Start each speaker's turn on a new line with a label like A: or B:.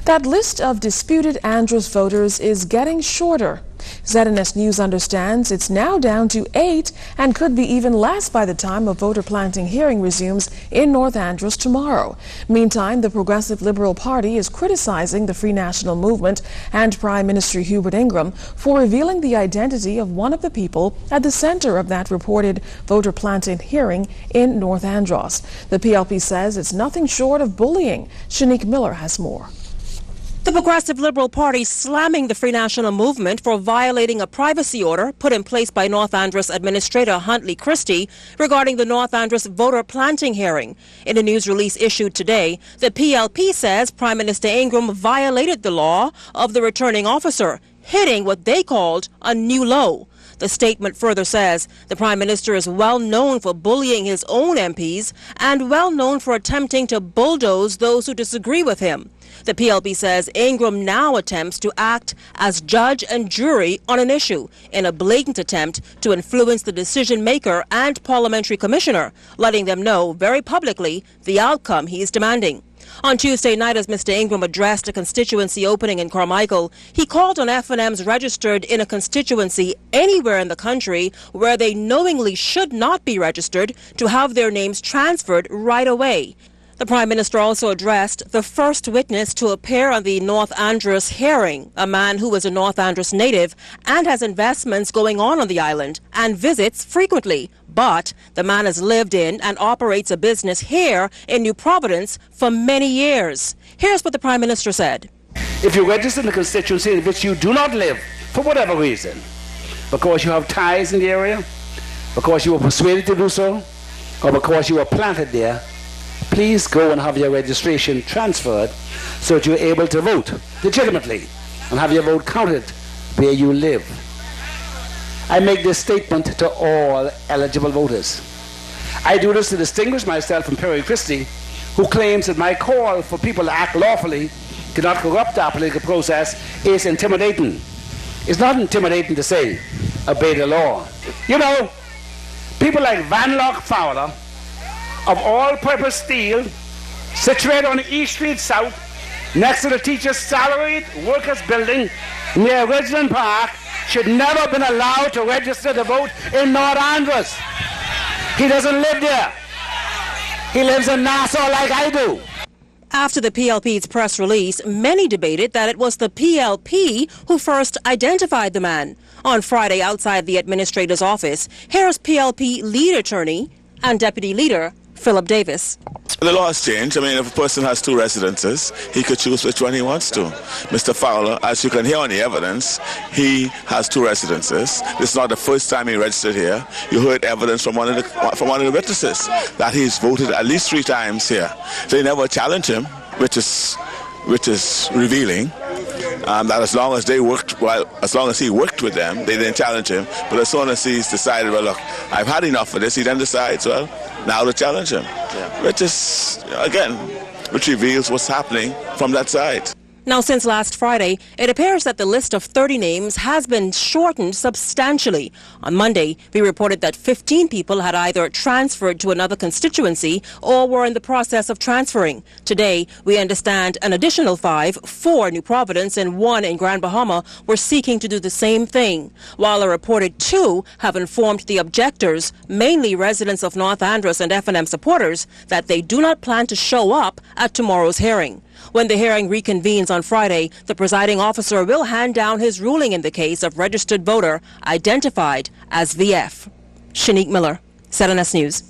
A: That list of disputed Andros voters is getting shorter. ZNS News understands it's now down to 8 and could be even less by the time a voter planting hearing resumes in North Andros tomorrow. Meantime, the Progressive Liberal Party is criticizing the Free National Movement and Prime Minister Hubert Ingraham for revealing the identity of one of the people at the center of that reported voter planting hearing in North Andros. The PLP says it's nothing short of bullying. Shanique Miller has more.
B: The Progressive Liberal Party slamming the Free National Movement for violating a privacy order put in place by North Andros Administrator Huntley Christie regarding the North Andros voter planting hearing. In a news release issued today, the PLP says Prime Minister Ingraham violated the law of the returning officer, hitting what they called a new low. The statement further says the Prime Minister is well known for bullying his own MPs and well known for attempting to bulldoze those who disagree with him. The PLP says Ingraham now attempts to act as judge and jury on an issue in a blatant attempt to influence the decision maker and parliamentary commissioner, letting them know very publicly the outcome he is demanding. On Tuesday night, as Mr. Ingraham addressed a constituency opening in Carmichael, he called on FNMs registered in a constituency anywhere in the country where they knowingly should not be registered to have their names transferred right away. The Prime Minister also addressed the first witness to appear on the North Andros hearing, a man who is a North Andros native and has investments going on the island and visits frequently. But the man has lived in and operates a business here in New Providence for many years. Here's what the Prime Minister said.
C: If you register in the constituency in which you do not live, for whatever reason, because you have ties in the area, because you were persuaded to do so, or because you were planted there, please go and have your registration transferred so that you're able to vote legitimately and have your vote counted where you live. I make this statement to all eligible voters. I do this to distinguish myself from Perry Christie, who claims that my call for people to act lawfully, to not corrupt our political process, is intimidating. It's not intimidating to say, obey the law. You know, people like Van Lock Fowler, of all-purpose steel, situated on East Street South, next to the teachers' salaried workers' building near Ridgeland Park, should never have been allowed to register to vote in North Andros. He doesn't live there. He lives in Nassau like I do.
B: After the PLP's press release, many debated that it was the PLP who first identified the man. On Friday, outside the administrator's office, here's PLP lead attorney and deputy leader Philip Davis.
D: The law has changed. I mean, if a person has two residences, he could choose which one he wants to. Mr. Fowler, as you can hear on the evidence, he has two residences. This is not the first time he registered here. You heard evidence from one of the witnesses that he's voted at least 3 times here. They never challenged him, which is revealing. That as long as he worked with them, they didn't challenge him. But as soon as he's decided, well, look, I've had enough of this, he then decides, well, now to challenge him. Which reveals what's happening from that side.
B: Now, since last Friday, it appears that the list of 30 names has been shortened substantially. On Monday, we reported that 15 people had either transferred to another constituency or were in the process of transferring. Today, we understand an additional 5, 4 New Providence and 1 in Grand Bahama, were seeking to do the same thing, while a reported 2 have informed the objectors, mainly residents of North Andros and FNM supporters, that they do not plan to show up at tomorrow's hearing. When the hearing reconvenes on Friday, the presiding officer will hand down his ruling in the case of registered voter identified as VF. Shanique Miller, ZNS News.